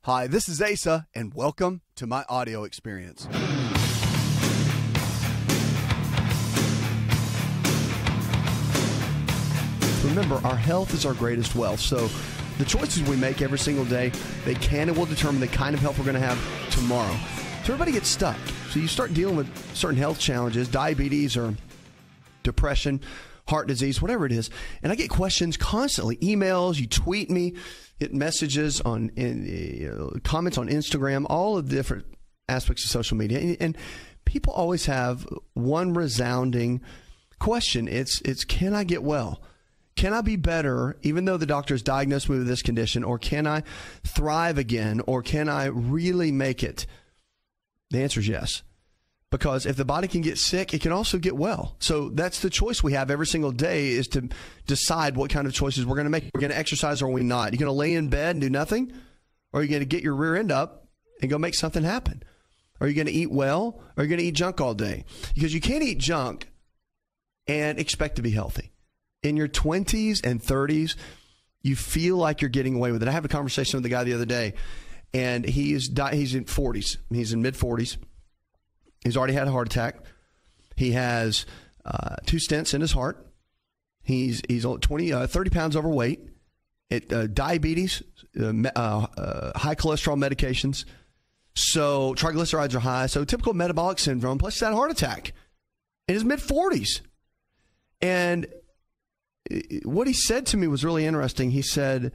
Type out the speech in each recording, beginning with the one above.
Hi, this is Asa, and welcome to my audio experience. Remember, our health is our greatest wealth, so the choices we make every single day, they can and will determine the kind of health we're going to have tomorrow. So everybody gets stuck. So you start dealing with certain health challenges, diabetes or depression, heart disease, whatever it is. And I get questions constantly, emails, you tweet me, get messages on comments on Instagram, all of the different aspects of social media. And people always have one resounding question. It's can I get well? Can I be better even though the doctor's diagnosed me with this condition? Or can I thrive again? Or can I really make it? The answer is yes. Because if the body can get sick, it can also get well. So that's the choice we have every single day, is to decide what kind of choices we're going to make. We're going to exercise or are we not? You're going to lay in bed and do nothing? Or are you going to get your rear end up and go make something happen? Are you going to eat well? Or are you going to eat junk all day? Because you can't eat junk and expect to be healthy. In your 20s and 30s, you feel like you're getting away with it. I had a conversation with the guy the other day, and he's in 40s. He's in mid-40s. He's already had a heart attack. He has 2 stents in his heart. He's 30 pounds overweight. Diabetes, high cholesterol medications. So triglycerides are high. So typical metabolic syndrome. Plus he's had a heart attack in his mid-40s. And what he said to me was really interesting. He said,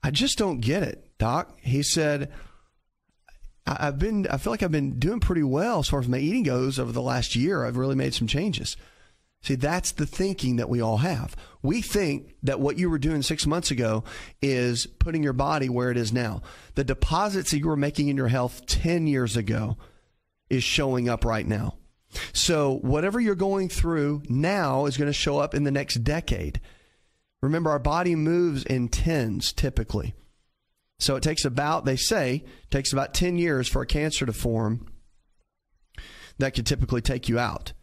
I just don't get it, Doc. He said, I feel like I've been doing pretty well as far as my eating goes over the last year. I've really made some changes. See, that's the thinking that we all have. We think that what you were doing 6 months ago is putting your body where it is now. The deposits that you were making in your health 10 years ago is showing up right now. So whatever you're going through now is going to show up in the next decade. Remember, our body moves in tens typically. So it takes about 10 years for a cancer to form that could typically take you out.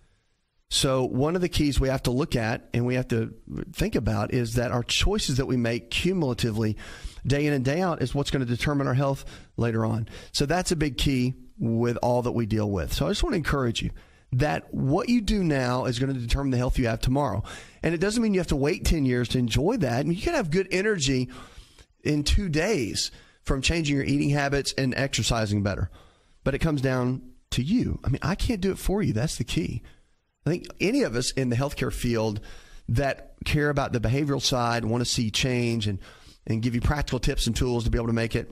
So one of the keys we have to look at and we have to think about is that our choices that we make cumulatively day in and day out is what's going to determine our health later on. So that's a big key with all that we deal with. So I just want to encourage you that what you do now is going to determine the health you have tomorrow. And it doesn't mean you have to wait 10 years to enjoy that. And you can have good energy in 2 days from changing your eating habits and exercising better. But it comes down to you. I mean, I can't do it for you. That's the key. I think any of us in the healthcare field that care about the behavioral side, want to see change and give you practical tips and tools to be able to make it.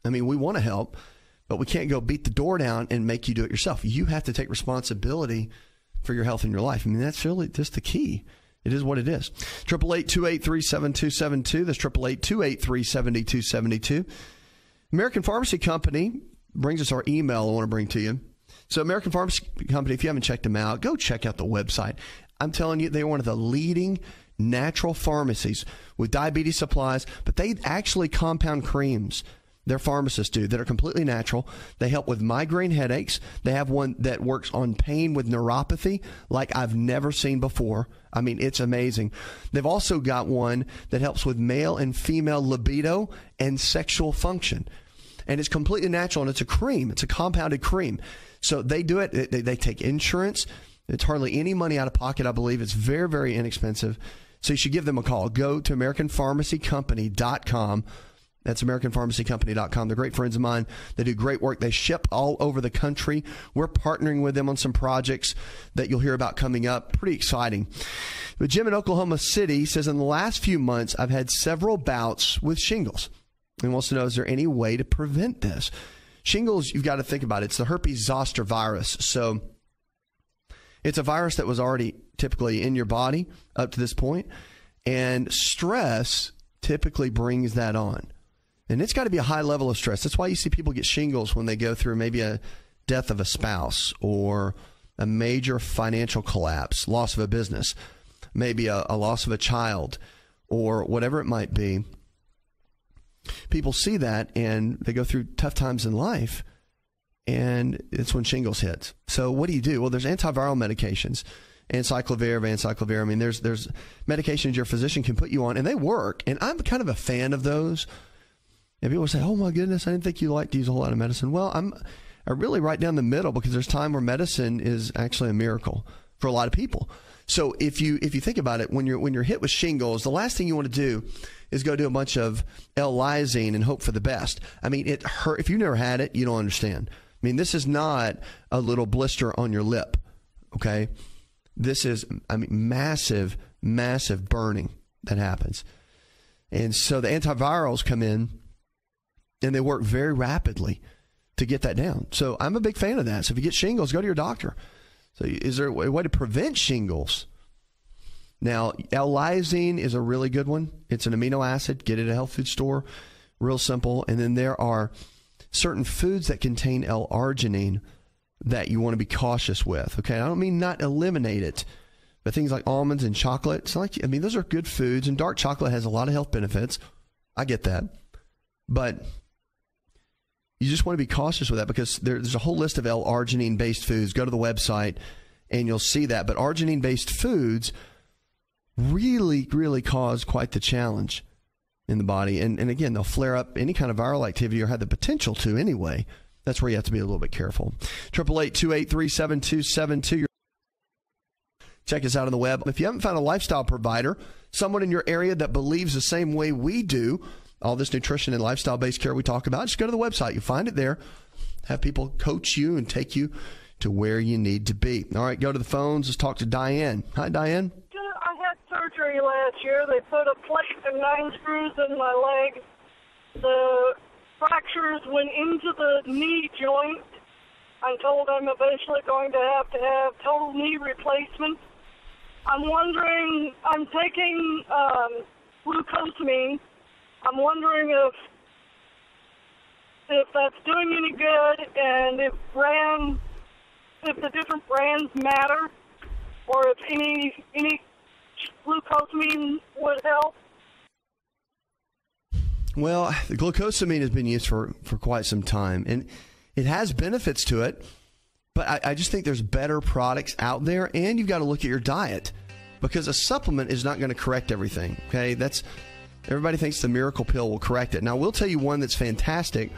I mean, we want to help, but we can't go beat the door down and make you do it yourself. You have to take responsibility for your health in your life. I mean, that's really just the key. It is what it is. 888-283-7272. That's 888-283-7272. American Pharmacy Company brings us our email I want to bring to you. So American Pharmacy Company, if you haven't checked them out, go check out the website. I'm telling you, they're one of the leading natural pharmacies with diabetes supplies, but they actually compound creams. Their pharmacists do that are completely natural. They help with migraine headaches. They have one that works on pain with neuropathy like I've never seen before. I mean, it's amazing. They've also got one that helps with male and female libido and sexual function. And it's completely natural, and it's a cream. It's a compounded cream. So they do it. They take insurance. It's hardly any money out of pocket, I believe. It's very, very inexpensive. So you should give them a call. Go to AmericanPharmacyCompany.com. That's AmericanPharmacyCompany.com. They're great friends of mine. They do great work. They ship all over the country. We're partnering with them on some projects that you'll hear about coming up. Pretty exciting. But Jim in Oklahoma City says, in the last few months, I've had several bouts with shingles. And wants to know, is there any way to prevent this? Shingles, you've got to think about it. It's the herpes zoster virus. So it's a virus that was already typically in your body up to this point. And stress typically brings that on. And it's got to be a high level of stress. That's why you see people get shingles when they go through maybe a death of a spouse or a major financial collapse, loss of a business, maybe a loss of a child, or whatever it might be. People see that and they go through tough times in life, and it's when shingles hits. So what do you do? Well, there's antiviral medications, anciclovir. I mean, there's medications your physician can put you on, and they work. And I'm kind of a fan of those. And people say, oh my goodness, I didn't think you liked to use a whole lot of medicine. Well, I really right down the middle, because there's time where medicine is actually a miracle for a lot of people. So if you think about it, when you're hit with shingles, the last thing you want to do is go do a bunch of L-lysine and hope for the best. I mean, it hurt. If you've never had it, you don't understand. I mean, this is not a little blister on your lip, okay? This is, massive, massive burning that happens. And so the antivirals come in, and they work very rapidly to get that down. So I'm a big fan of that. So if you get shingles, go to your doctor. So is there a way to prevent shingles? Now, L-lysine is a really good one. It's an amino acid. Get it at a health food store. Real simple. And then there are certain foods that contain L-arginine that you want to be cautious with. Okay, I don't mean not eliminate it, but things like almonds and chocolate. It's like, those are good foods, and dark chocolate has a lot of health benefits. I get that. But you just want to be cautious with that, because there's a whole list of L-arginine-based foods. Go to the website, and you'll see that. But arginine-based foods really, really cause quite the challenge in the body. And again, they'll flare up any kind of viral activity, or have the potential to anyway. That's where you have to be a little bit careful. 888-283-7272. Check us out on the web. If you haven't found a lifestyle provider, someone in your area that believes the same way we do, all this nutrition and lifestyle-based care we talk about, just go to the website. You'll find it there. Have people coach you and take you to where you need to be. All right, go to the phones. Let's talk to Diane. Hi, Diane. I had surgery last year. They put a plate and 9 screws in my leg. The fractures went into the knee joint. I'm told I'm eventually going to have total knee replacement. I'm wondering, I'm taking glucosamine. I'm wondering if that's doing any good, and if the different brands matter, or if any glucosamine would help. Well, the glucosamine has been used for quite some time, and it has benefits to it, but I just think there's better products out there, and you've got to look at your diet, because a supplement is not going to correct everything, okay? Everybody thinks the miracle pill will correct it. Now, we'll tell you one that's fantastic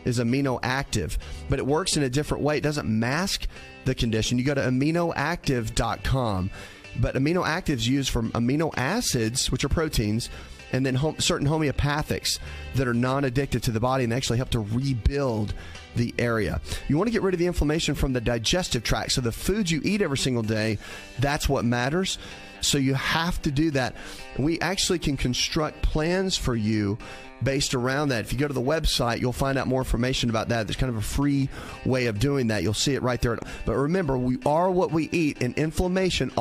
is Amino Active, but it works in a different way. It doesn't mask the condition. You go to aminoactive.com, but Amino Active is used from amino acids, which are proteins, and then certain homeopathics that are non-addictive to the body and actually help to rebuild the area. You want to get rid of the inflammation from the digestive tract. So the foods you eat every single day, that's what matters. So you have to do that. We actually can construct plans for you based around that. If you go to the website, you'll find out more information about that. There's kind of a free way of doing that. You'll see it right there. But remember, we are what we eat, and inflammation.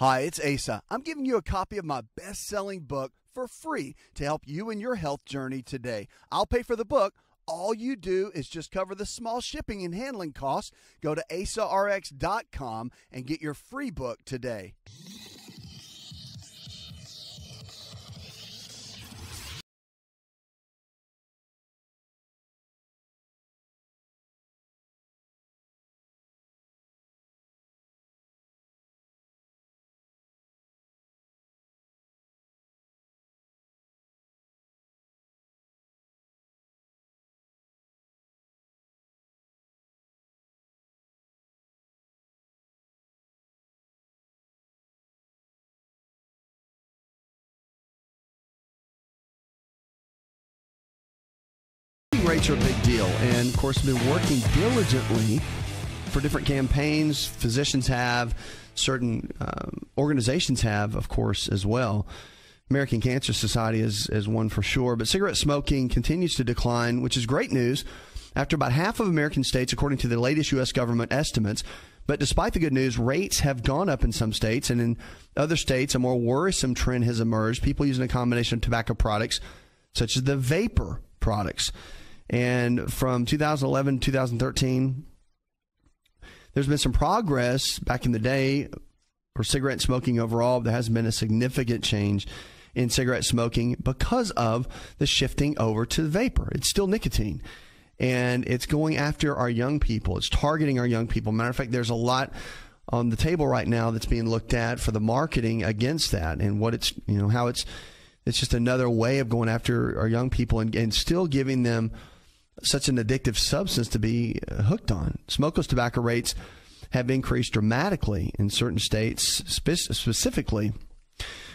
Hi, it's Asa. I'm giving you a copy of my best-selling book for free to help you in your health journey today. I'll pay for the book. All you do is just cover the small shipping and handling costs. Go to asarx.com and get your free book today. Rates are a big deal, and of course, we've been working diligently for different campaigns. Physicians have, certain organizations have, of course, as well. American Cancer Society is one for sure, but cigarette smoking continues to decline, which is great news after about half of American states, according to the latest U.S. government estimates. But despite the good news, rates have gone up in some states, and in other states, a more worrisome trend has emerged. People using a combination of tobacco products, such as the vapor products. And from 2011 to 2013, there's been some progress back in the day for cigarette smoking overall. There hasn't been a significant change in cigarette smoking because of the shifting over to the vapor. It's still nicotine, and it's going after our young people. It's targeting our young people. Matter of fact, there's a lot on the table right now that's being looked at for the marketing against that, and what it's, how it's just another way of going after our young people and still giving them such an addictive substance to be hooked on. Smokeless tobacco rates have increased dramatically in certain states, specifically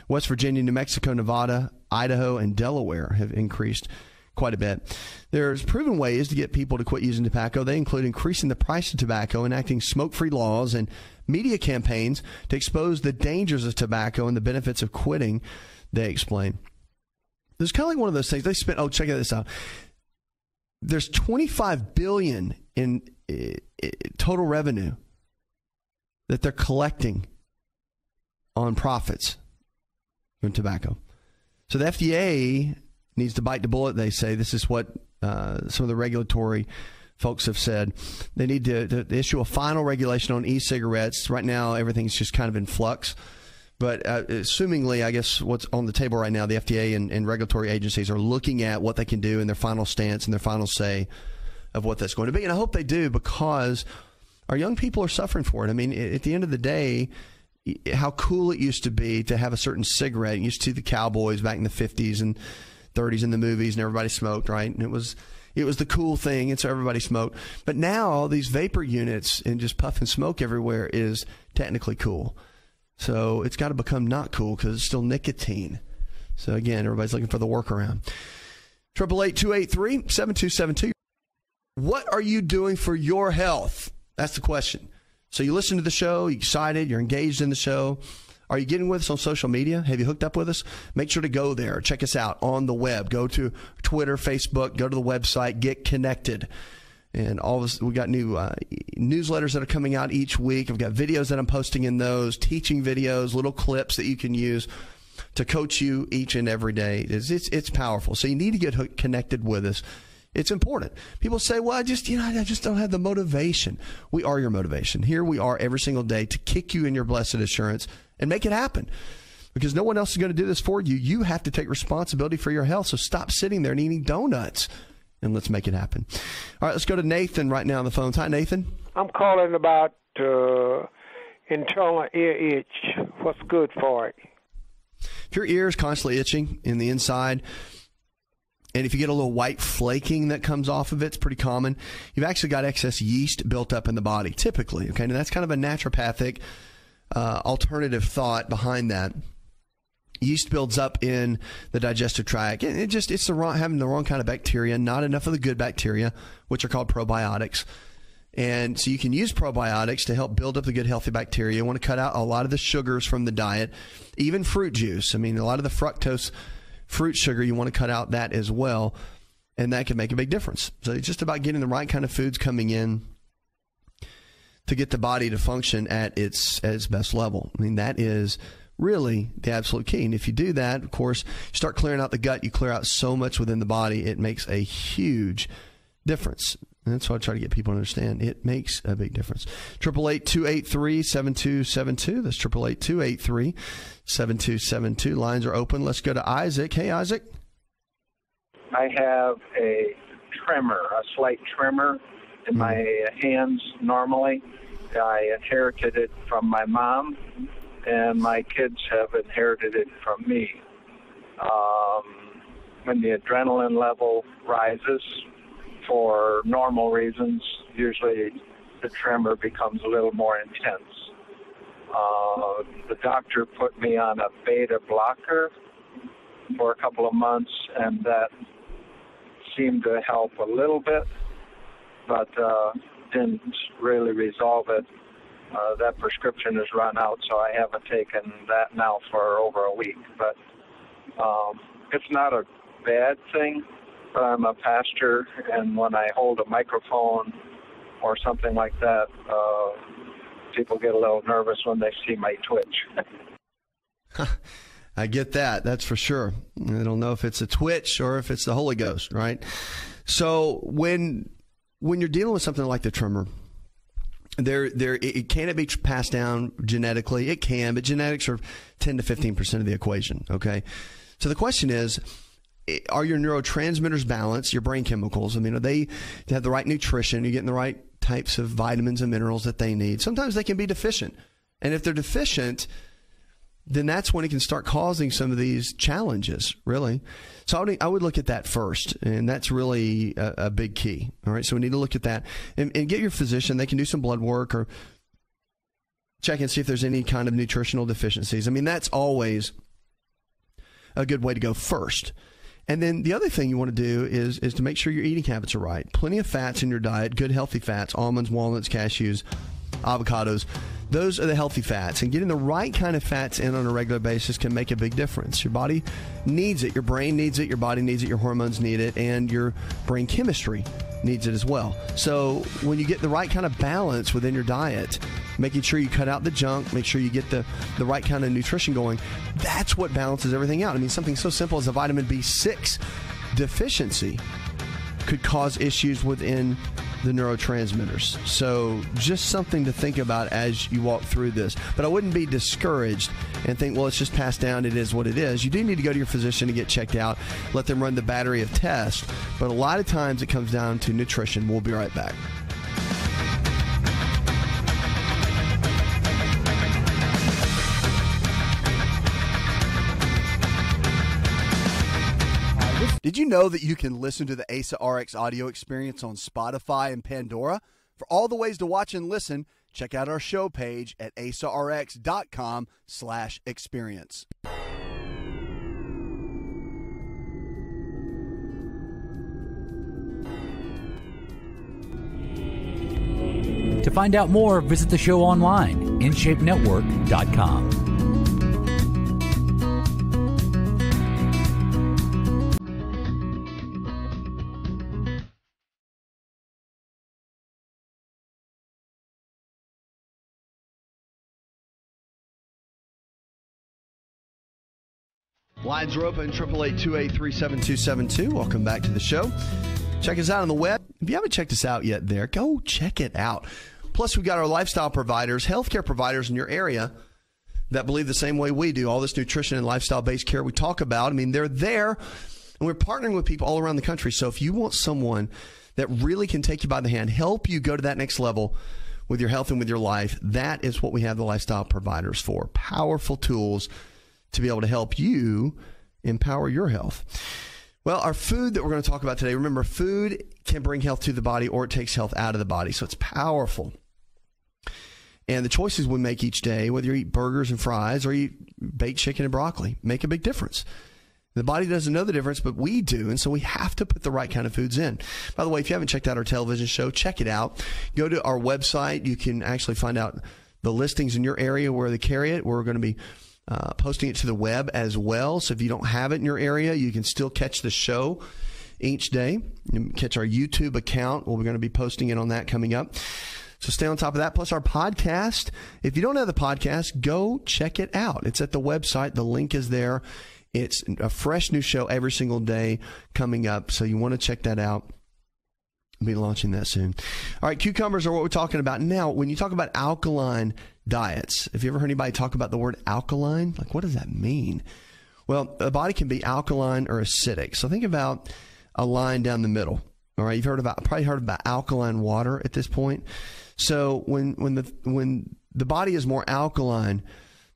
West Virginia, New Mexico, Nevada, Idaho, and Delaware have increased quite a bit. There's proven ways to get people to quit using tobacco. They include increasing the price of tobacco, enacting smoke-free laws, and media campaigns to expose the dangers of tobacco and the benefits of quitting, they explain. There's kind of like one of those things. They spent, check this out. There's $25 billion in total revenue that they're collecting on profits from tobacco. So the FDA needs to bite the bullet, they say. This is what some of the regulatory folks have said. They need to issue a final regulation on e-cigarettes. Right now, everything's just kind of in flux. But assumingly, I guess what's on the table right now, the FDA and regulatory agencies are looking at what they can do in their final stance and their final say of what that's going to be. And I hope they do, because our young people are suffering for it. I mean, at the end of the day, how cool it used to be to have a certain cigarette. You used to see the cowboys back in the 50s and 30s in the movies, and everybody smoked, right? And it was the cool thing, and so everybody smoked. But now these vapor units and just puff and smoke everywhere is technically cool. So it's got to become not cool because it's still nicotine. So again, everybody's looking for the workaround. 888-283-7272. What are you doing for your health? That's the question. So you listen to the show, you're excited, you're engaged in the show. Are you getting with us on social media? Have you hooked up with us? Make sure to go there. Check us out on the web. Go to Twitter, Facebook, go to the website, get connected. And all of us, we got new newsletters that are coming out each week. I've got videos that I'm posting in those, teaching videos, little clips that you can use to coach you each and every day. It's powerful. So you need to get connected with us. It's important. People say, well, I just don't have the motivation. We are your motivation. Here we are every single day to kick you in your blessed assurance and make it happen, because no one else is going to do this for you. You have to take responsibility for your health. So stop sitting there and eating donuts, and let's make it happen. All right, let's go to Nathan right now on the phone. Hi, Nathan. I'm calling about internal ear itch. What's good for it? If your ear is constantly itching in the inside, and if you get a little white flaking that comes off of it, it's pretty common. You've actually got excess yeast built up in the body, typically. Okay, and that's kind of a naturopathic alternative thought behind that. Yeast builds up in the digestive tract, and it's having the wrong kind of bacteria, not enough of the good bacteria, which are called probiotics. And so you can use probiotics to help build up the good, healthy bacteria. You want to cut out a lot of the sugars from the diet, even fruit juice. I mean, a lot of the fructose fruit sugar, you want to cut out that as well, and that can make a big difference. So it's just about getting the right kind of foods coming in to get the body to function at its best level. I mean, that is really the absolute key. And if you do that, of course, you start clearing out the gut, you clear out so much within the body, it makes a huge difference. And that's what I try to get people to understand. It makes a big difference. 888-283-7272. That's 888-283-7272. Lines are open. Let's go to Isaac. Hey, Isaac. I have a slight tremor in my hands normally. I inherited it from my mom, and my kids have inherited it from me. When the adrenaline level rises, for normal reasons, usually the tremor becomes a little more intense. The doctor put me on a beta blocker for a couple of months, and that seemed to help a little bit, but didn't really resolve it. That prescription has run out, so I haven't taken that now for over a week. But it's not a bad thing. But I'm a pastor, and when I hold a microphone or something like that, people get a little nervous when they see my twitch. I get that. That's for sure. I don't know if it's a twitch or if it's the Holy Ghost, right? So when you're dealing with something like the tremor, can it be passed down genetically? It can, but genetics are 10 to 15% of the equation, okay? So the question is, are your neurotransmitters balanced, your brain chemicals? I mean, are they have the right nutrition? Are you getting the right types of vitamins and minerals that they need? Sometimes they can be deficient. And if they're deficient, then that's when it can start causing some of these challenges, really. So I would look at that first, and that's really a big key. All right, so we need to look at that and get your physician. They can do some blood work or check and see if there's any kind of nutritional deficiencies. I mean, that's always a good way to go first. And then the other thing you want to do is to make sure your eating habits are right. Plenty of fats in your diet, good healthy fats, almonds, walnuts, cashews, avocados. Those are the healthy fats. And getting the right kind of fats in on a regular basis can make a big difference. Your body needs it. Your brain needs it. Your body needs it. Your hormones need it. And your brain chemistry needs it as well. So when you get the right kind of balance within your diet, making sure you cut out the junk, make sure you get the right kind of nutrition going, that's what balances everything out. I mean, something so simple as a vitamin B6 deficiency could cause issues within the neurotransmitters. So just something to think about as you walk through this. But I wouldn't be discouraged and think, well, it's just passed down. It is what it is. You do need to go to your physician to get checked out. Let them run the battery of tests. But a lot of times it comes down to nutrition. We'll be right back. Did you know that you can listen to the Asa Rx audio experience on Spotify and Pandora? For all the ways to watch and listen, check out our show page at asarx.com/experience. To find out more, visit the show online, InShapeNetwork.com. Lines are open, 888-283-7272. Welcome back to the show. Check us out on the web. If you haven't checked us out yet there, go check it out. Plus, we've got our lifestyle providers, healthcare providers in your area that believe the same way we do. All this nutrition and lifestyle-based care we talk about, I mean, they're there, and we're partnering with people all around the country. So if you want someone that really can take you by the hand, help you go to that next level with your health and with your life, that is what we have the lifestyle providers for. Powerful tools to be able to help you empower your health. Well, our food that we're going to talk about today, remember, food can bring health to the body or it takes health out of the body. So it's powerful. And the choices we make each day, whether you eat burgers and fries or you eat baked chicken and broccoli, make a big difference. The body doesn't know the difference, but we do. And so we have to put the right kind of foods in. By the way, if you haven't checked out our television show, check it out. Go to our website. You can actually find out the listings in your area where they carry it. We're going to be posting it to the web as well. So if you don't have it in your area, you can still catch the show each day. You can catch our YouTube account. We're going to be posting it on that coming up. So stay on top of that. Plus our podcast. If you don't have the podcast, go check it out. It's at the website. The link is there. It's a fresh new show every single day coming up. So you want to check that out. I'll be launching that soon. All right, cucumbers are what we're talking about. Now, when you talk about alkaline diets, have you ever heard anybody talk about the word alkaline? Like, what does that mean? Well, the body can be alkaline or acidic. So think about a line down the middle. All right, you've probably heard about alkaline water at this point. So when the body is more alkaline,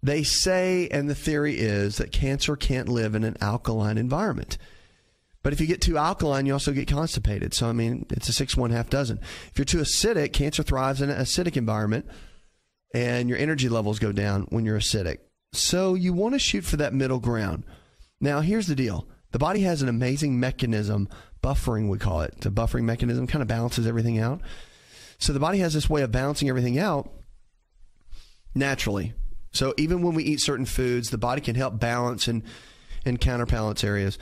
they say, and the theory is that cancer can't live in an alkaline environment. But if you get too alkaline, you also get constipated. So, I mean, it's a 6, 1/2 dozen. If you're too acidic, cancer thrives in an acidic environment, and your energy levels go down when you're acidic. So you want to shoot for that middle ground. Now, here's the deal. The body has an amazing mechanism, buffering we call it. It's a buffering mechanism, kind of balances everything out. So the body has this way of balancing everything out naturally. So even when we eat certain foods, the body can help balance and counterbalance areas,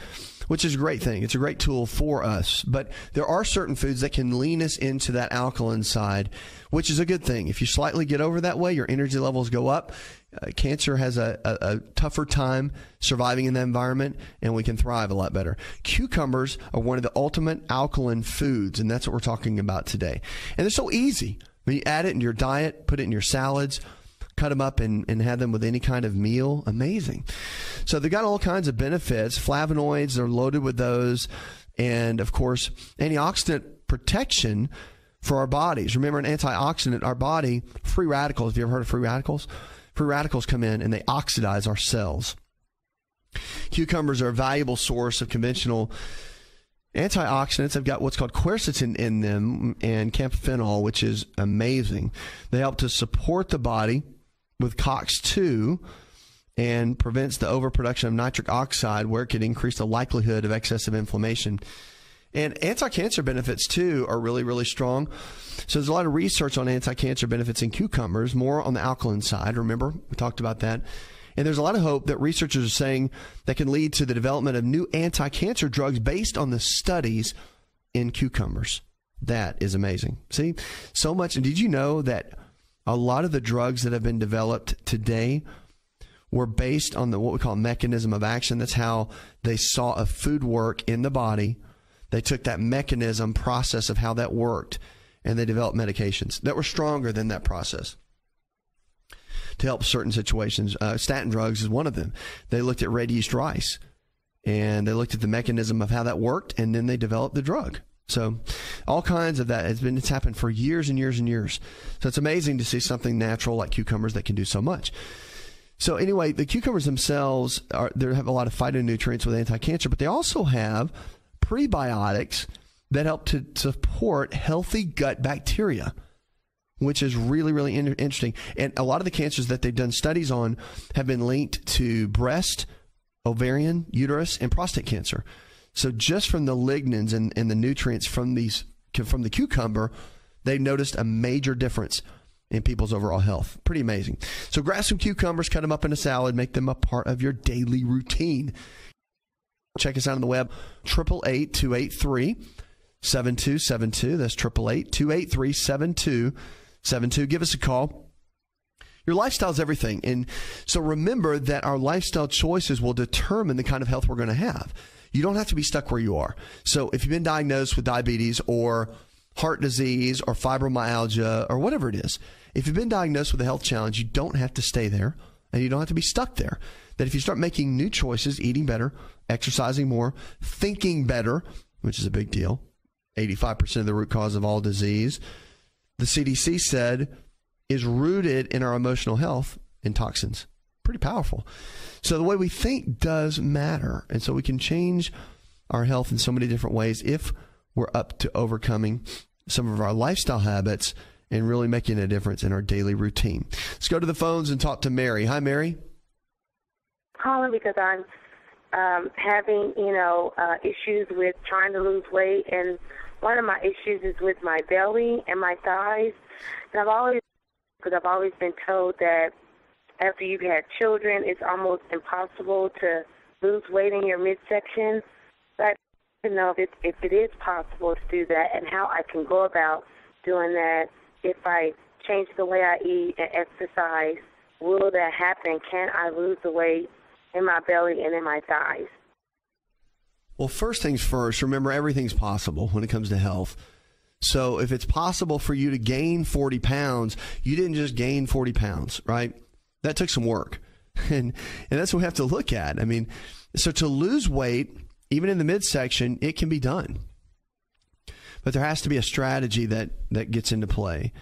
which is a great thing. It's a great tool for us. But there are certain foods that can lean us into that alkaline side, which is a good thing. If you slightly get over that way, your energy levels go up. Cancer has a tougher time surviving in that environment, and we can thrive a lot better. Cucumbers are one of the ultimate alkaline foods, and that's what we're talking about today. And they're so easy. When you add it in your diet, put it in your salads, cut them up and have them with any kind of meal. Amazing. So they've got all kinds of benefits. Flavonoids, they're loaded with those. And, of course, antioxidant protection for our bodies. Remember, an antioxidant, our body, free radicals. Have you ever heard of free radicals? Free radicals come in and they oxidize our cells. Cucumbers are a valuable source of conventional antioxidants. They've got what's called quercetin in them and camphophyllanol, which is amazing. They help to support the body with COX-2 and prevents the overproduction of nitric oxide, where it could increase the likelihood of excessive inflammation. And anti-cancer benefits, too, are really, really strong. So there's a lot of research on anti-cancer benefits in cucumbers, more on the alkaline side. Remember, we talked about that. And there's a lot of hope that researchers are saying that can lead to the development of new anti-cancer drugs based on the studies in cucumbers. That is amazing. See, so much. And did you know that a lot of the drugs that have been developed today were based on what we call mechanism of action? That's how they saw a food work in the body. They took that mechanism process of how that worked, and they developed medications that were stronger than that process to help certain situations. Statin drugs is one of them. They looked at red yeast rice, and they looked at the mechanism of how that worked, and then they developed the drug. So all kinds of that. It's happened for years and years and years. So it's amazing to see something natural like cucumbers that can do so much. So anyway, the cucumbers themselves, they have a lot of phytonutrients with anti-cancer, but they also have prebiotics that help to support healthy gut bacteria, which is really, really interesting. And a lot of the cancers that they've done studies on have been linked to breast, ovarian, uterus, and prostate cancer. So just from the lignans and the nutrients from the cucumber, they noticed a major difference in people's overall health. Pretty amazing. So grab some cucumbers, cut them up in a salad, make them a part of your daily routine. Check us out on the web, 888-283-7272. That's 888-283-7272. Give us a call. Your lifestyle is everything. And so remember that our lifestyle choices will determine the kind of health we're going to have. You don't have to be stuck where you are. So if you've been diagnosed with diabetes or heart disease or fibromyalgia or whatever it is, if you've been diagnosed with a health challenge, you don't have to stay there and you don't have to be stuck there. That if you start making new choices, eating better, exercising more, thinking better, which is a big deal, 85% of the root cause of all disease, the CDC said, is rooted in our emotional health and toxins. Pretty powerful. So the way we think does matter. And so we can change our health in so many different ways if we're up to overcoming some of our lifestyle habits and really making a difference in our daily routine. Let's go to the phones and talk to Mary. Hi, Mary. Calling because I'm having, issues with trying to lose weight, and one of my issues is with my belly and my thighs. And I've always been told that after you've had children, it's almost impossible to lose weight in your midsection. But I don't know if it is possible to do that and how I can go about doing that. If I change the way I eat and exercise, will that happen? Can I lose the weight in my belly and in my thighs? Well, first things first, remember everything's possible when it comes to health. So if it's possible for you to gain 40 pounds, you didn't just gain 40 pounds, right? That took some work. And that's what we have to look at. I mean, so to lose weight, even in the midsection, it can be done. But there has to be a strategy that gets into play.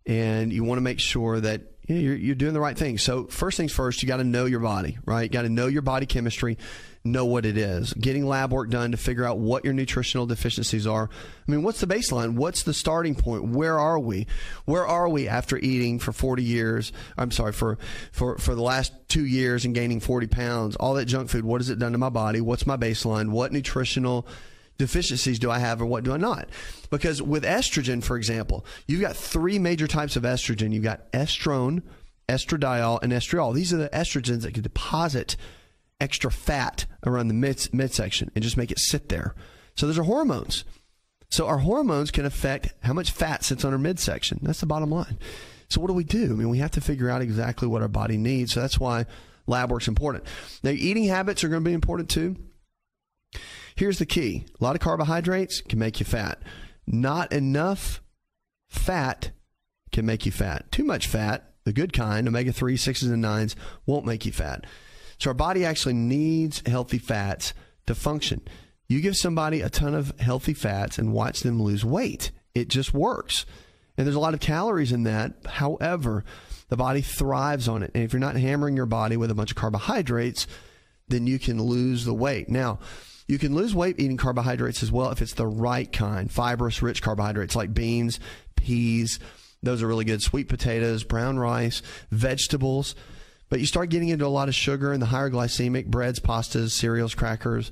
And you want to make sure that you're doing the right thing. So first things first, you got to know your body, right? You got to know your body chemistry, know what it is. Getting lab work done to figure out what your nutritional deficiencies are. I mean, what's the baseline? What's the starting point? Where are we? Where are we after eating for 40 years? I'm sorry, for the last 2 years and gaining 40 pounds, all that junk food, what has it done to my body? What's my baseline? What nutritional deficiencies do I have or what do I not? Because with estrogen, for example, you've got 3 major types of estrogen. You've got estrone, estradiol, and estriol. These are the estrogens that can deposit extra fat around the midsection and just make it sit there. So those are hormones. So our hormones can affect how much fat sits on our midsection. That's the bottom line. So what do? I mean, we have to figure out exactly what our body needs. So that's why lab work's important. Now, eating habits are going to be important too. Here's the key. A lot of carbohydrates can make you fat. Not enough fat can make you fat. Too much fat The good kind, omega-3, 6s, and 9s, won't make you fat. So our body actually needs healthy fats to function. You give somebody a ton of healthy fats and watch them lose weight. It just works. And there's a lot of calories in that. However, the body thrives on it. And if you're not hammering your body with a bunch of carbohydrates, then you can lose the weight. Now, you can lose weight eating carbohydrates as well if it's the right kind, fibrous, rich carbohydrates like beans, peas. Those are really good. Sweet potatoes, brown rice, vegetables. But you start getting into a lot of sugar and the higher glycemic breads, pastas, cereals, crackers,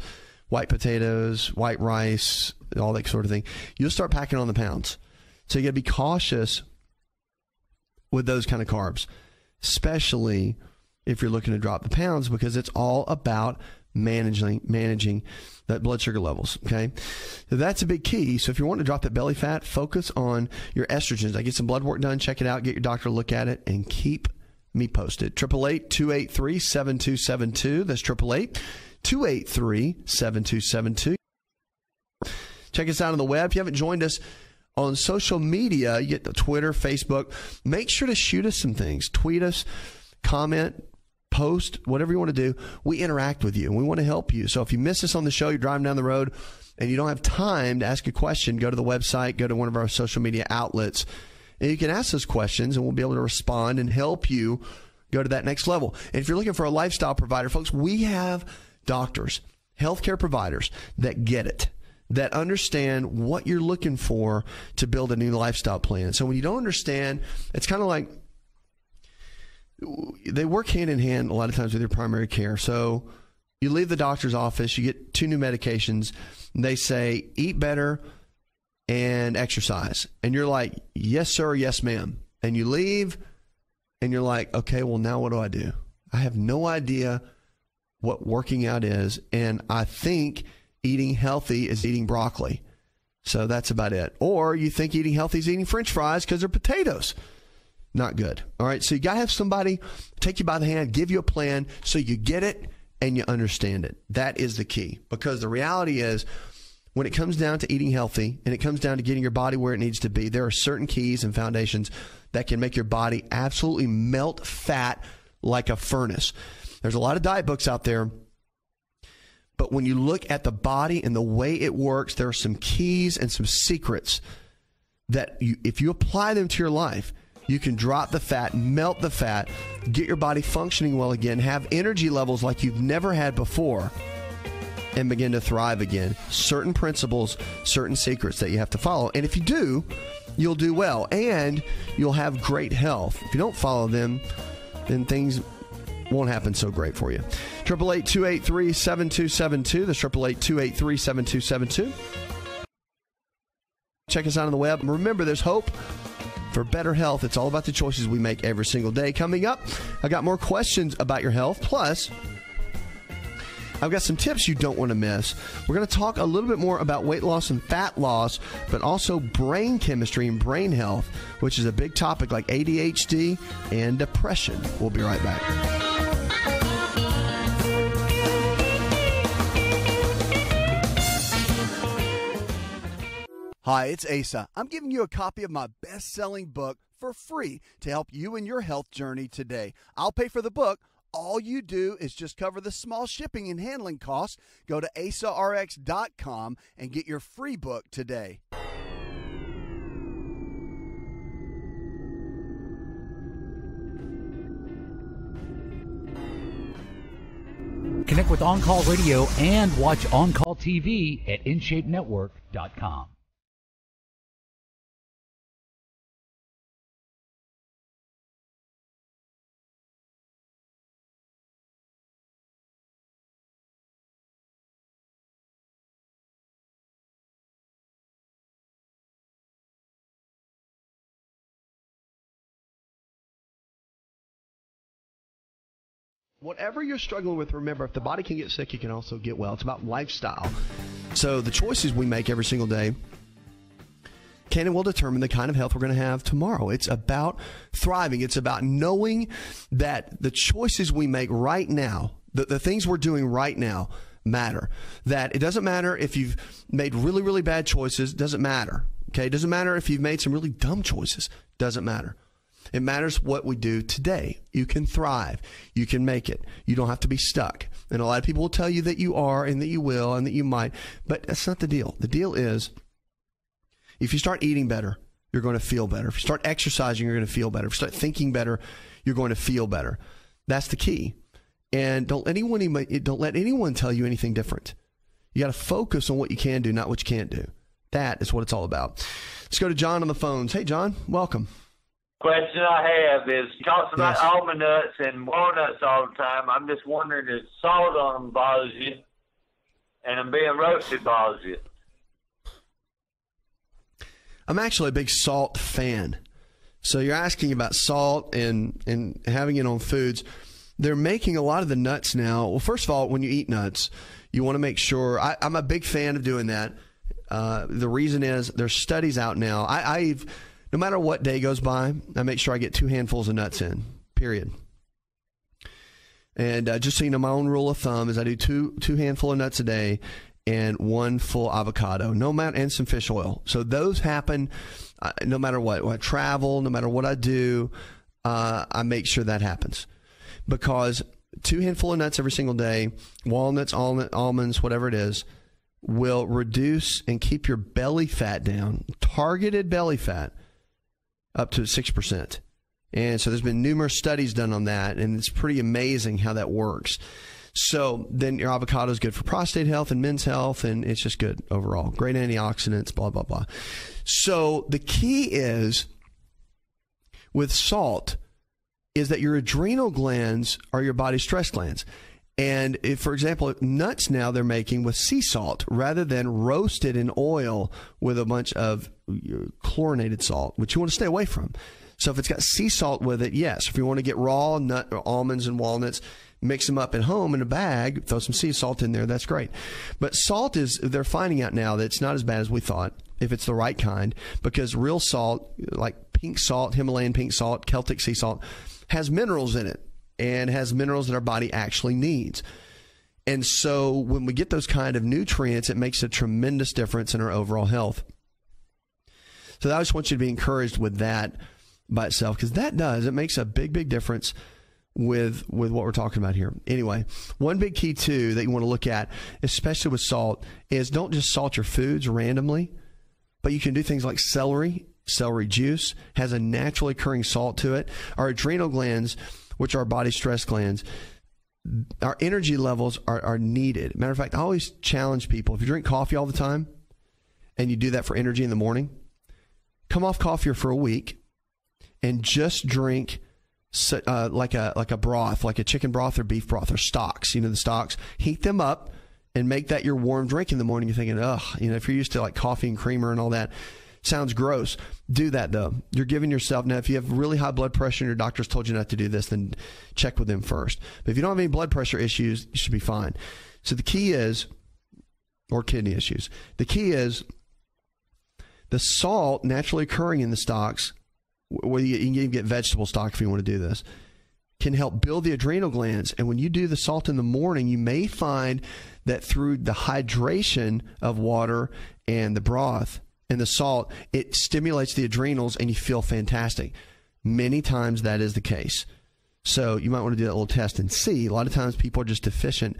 white potatoes, white rice, all that sort of thing. You'll start packing on the pounds. So you got to be cautious with those kind of carbs, especially if you're looking to drop the pounds, because it's all about managing that blood sugar levels. Okay, so that's a big key. So if you want to drop that belly fat, focus on your estrogens. I get some blood work done. Check it out. Get your doctor to look at it and keep me posted. 888-283-7272. That's 888-283-7272. Check us out on the web. If you haven't joined us on social media, you get the Twitter, Facebook. Make sure to shoot us some things. Tweet us, comment, post, whatever you want to do. We interact with you and we want to help you. So if you miss us on the show, you're driving down the road and you don't have time to ask a question, go to the website, go to one of our social media outlets, and you can ask those questions and we'll be able to respond and help you go to that next level. And if you're looking for a lifestyle provider, folks, we have doctors, healthcare providers that get it, that understand what you're looking for to build a new lifestyle plan. So when you don't understand, it's kind of like they work hand in hand a lot of times with your primary care. So you leave the doctor's office, you get 2 new medications, and they say, eat better and exercise. And you're like, yes, sir, yes, ma'am. And you leave and you're like, okay, well, now what do I do? I have no idea what working out is. And I think eating healthy is eating broccoli. So that's about it. Or you think eating healthy is eating French fries because they're potatoes. Not good. All right. So you got to have somebody take you by the hand, give you a plan so you get it and you understand it. That is the key, because the reality is when it comes down to eating healthy and it comes down to getting your body where it needs to be, there are certain keys and foundations that can make your body absolutely melt fat like a furnace. There's a lot of diet books out there, but when you look at the body and the way it works, there are some keys and some secrets that if you apply them to your life, you can drop the fat, melt the fat, get your body functioning well again, have energy levels like you've never had before, and begin to thrive again. Certain principles, certain secrets that you have to follow. And if you do, you'll do well and you'll have great health. If you don't follow them, then things won't happen so great for you. 888-283-7272. That's 888-283-7272. Check us out on the web. Remember, there's hope for better health. It's all about the choices we make every single day. Coming up, I got more questions about your health. Plus, I've got some tips you don't want to miss. We're going to talk a little bit more about weight loss and fat loss, but also brain chemistry and brain health, which is a big topic like ADHD and depression. We'll be right back. Hi, it's Asa. I'm giving you a copy of my best-selling book for free to help you in your health journey today. I'll pay for the book. All you do is just cover the small shipping and handling costs. Go to asarx.com and get your free book today. Connect with On Call Radio and watch On Call TV at InShapeNetwork.com. Whatever you're struggling with, remember, if the body can get sick, it can also get well. It's about lifestyle. So the choices we make every single day can and will determine the kind of health we're going to have tomorrow. It's about thriving. It's about knowing that the choices we make right now, the things we're doing right now, matter. That it doesn't matter if you've made really, really bad choices. Doesn't matter. Okay? It doesn't matter if you've made some really dumb choices. Doesn't matter. It matters what we do today. You can thrive. You can make it. You don't have to be stuck. And a lot of people will tell you that you are and that you will and that you might, but that's not the deal. The deal is if you start eating better, you're going to feel better. If you start exercising, you're going to feel better. If you start thinking better, you're going to feel better. That's the key. And don't let anyone tell you anything different. You got to focus on what you can do, not what you can't do. That is what it's all about. Let's go to John on the phones. Hey, John, welcome. Question I have is, he talks about almond nuts and walnuts all the time. I'm just wondering if salt on them bothers you and them being roasted bothers you. I'm actually a big salt fan. So you're asking about salt and having it on foods. They're making a lot of the nuts now. Well, first of all, when you eat nuts, you want to make sure. I'm a big fan of doing that. The reason is there's studies out now. I've no matter what day goes by, I make sure I get 2 handfuls of nuts in, period. And just so you know, my own rule of thumb is I do two handful of nuts a day and 1 full avocado, and some fish oil. So those happen no matter what. When I travel, no matter what I do, I make sure that happens. Because 2 handful of nuts every single day, walnuts, almonds, whatever it is, will reduce and keep your belly fat down, targeted belly fat, up to 6%. And so there's been numerous studies done on that, and it's pretty amazing how that works. So then your avocado is good for prostate health and men's health, and it's just good overall. Great antioxidants, blah, blah, blah. So the key is with salt is that your adrenal glands are your body's stress glands. And if, for example, nuts now they're making with sea salt rather than roasted in oil with a bunch of chlorinated salt, which you want to stay away from. So if it's got sea salt with it, yes. If you want to get raw nut or almonds and walnuts, mix them up at home in a bag, throw some sea salt in there, that's great. But salt they're finding out now that it's not as bad as we thought, if it's the right kind, because real salt, like pink salt, Himalayan pink salt, Celtic sea salt, has minerals in it. And has minerals that our body actually needs. And so when we get those kind of nutrients, it makes a tremendous difference in our overall health. So I just want you to be encouraged with that by itself, because it makes a big, big difference with what we're talking about here. Anyway, one big key too that you want to look at, especially with salt, is don't just salt your foods randomly, but you can do things like celery juice has a naturally occurring salt to it. Our adrenal glands, which are body stress glands, our energy levels are needed. Matter of fact, I always challenge people, if you drink coffee all the time and you do that for energy in the morning, come off coffee for a week and just drink like a broth, like a chicken broth or beef broth or stocks. You know, the stocks, heat them up and make that your warm drink in the morning. You're thinking, if you're used to like coffee and creamer and all that, sounds gross. Do that though. You're giving yourself, now if you have really high blood pressure and your doctor's told you not to do this, then check with them first. But if you don't have any blood pressure issues, you should be fine. So the key is, or kidney issues, the key is the salt naturally occurring in the stocks, where you can even get vegetable stock if you want to do this, can help build the adrenal glands. And when you do the salt in the morning, you may find that through the hydration of water and the broth and the salt, it stimulates the adrenals and you feel fantastic. Many times that is the case. So you might want to do that little test and see. A lot of times people are just deficient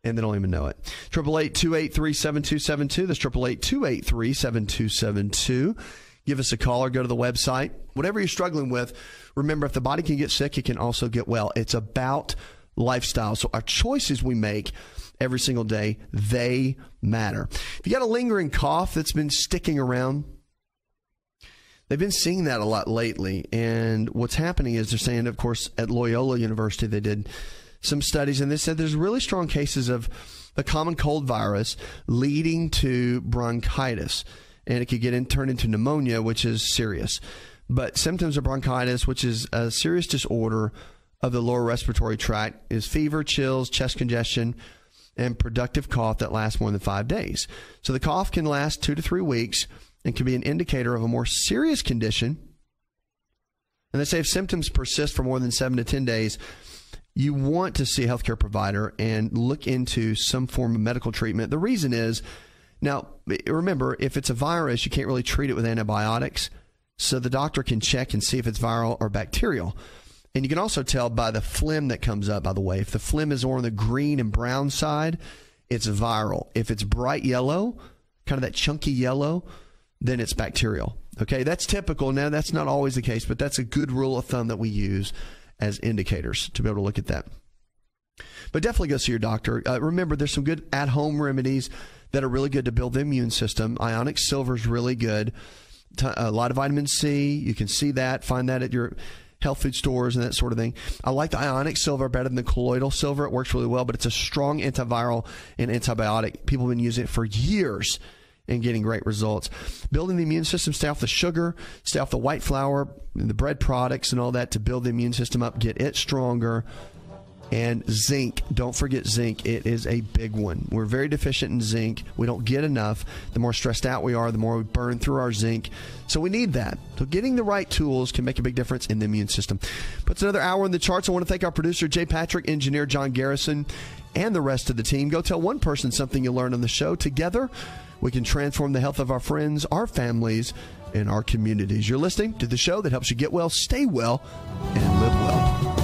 and they don't even know it. 888-283-7272. That's 888-283-7272. Give us a call or go to the website. Whatever you're struggling with, remember, if the body can get sick, it can also get well. It's about lifestyle. So our choices we make every single day, they matter. If you got a lingering cough that's been sticking around, they've been seeing that a lot lately. And what's happening is they're saying, of course, at Loyola University, they did some studies, and they said there's really strong cases of the common cold virus leading to bronchitis. And it could turn into pneumonia, which is serious. But symptoms of bronchitis, which is a serious disorder of the lower respiratory tract, is fever, chills, chest congestion, and productive cough that lasts more than 5 days. So the cough can last 2 to 3 weeks and can be an indicator of a more serious condition. And they say if symptoms persist for more than 7 to 10 days, you want to see a healthcare provider and look into some form of medical treatment. The reason is, now remember, if it's a virus, you can't really treat it with antibiotics. so the doctor can check and see if it's viral or bacterial. And you can also tell by the phlegm that comes up, by the way. If the phlegm is on the green and brown side, it's viral. If it's bright yellow, kind of that chunky yellow, then it's bacterial. Okay, that's typical. Now, that's not always the case, but that's a good rule of thumb that we use as indicators to be able to look at that. But definitely go see your doctor. Remember, there's some good at-home remedies that are really good to build the immune system. Ionic silver is really good. A lot of vitamin C. You can see that. Find that at your health food stores and that sort of thing. I like the ionic silver better than the colloidal silver. It works really well, but it's a strong antiviral and antibiotic. People have been using it for years and getting great results. Building the immune system, stay off the sugar, stay off the white flour, the bread products and all that to build the immune system up, get it stronger. And zinc. Don't forget zinc. It is a big one. We're very deficient in zinc. We don't get enough. The more stressed out we are, the more we burn through our zinc. So we need that. So getting the right tools can make a big difference in the immune system. Puts another hour in the charts. I want to thank our producer, Jay Patrick, engineer John Garrison, and the rest of the team. Go tell one person something you learned on the show. Together, we can transform the health of our friends, our families, and our communities. You're listening to the show that helps you get well, stay well, and live well.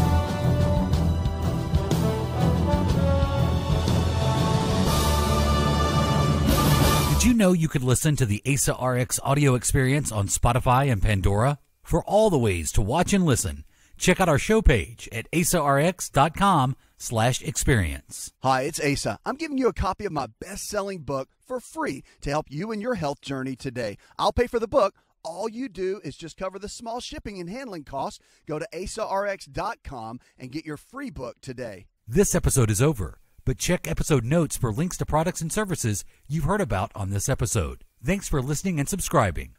Did you know you could listen to the Asa Rx audio experience on Spotify and Pandora? For all the ways to watch and listen, check out our show page at asarx.com/experience. Hi, it's Asa. I'm giving you a copy of my best-selling book for free to help you in your health journey today. I'll pay for the book. All you do is just cover the small shipping and handling costs. Go to asarx.com and get your free book today. This episode is over, but check episode notes for links to products and services you've heard about on this episode. Thanks for listening and subscribing.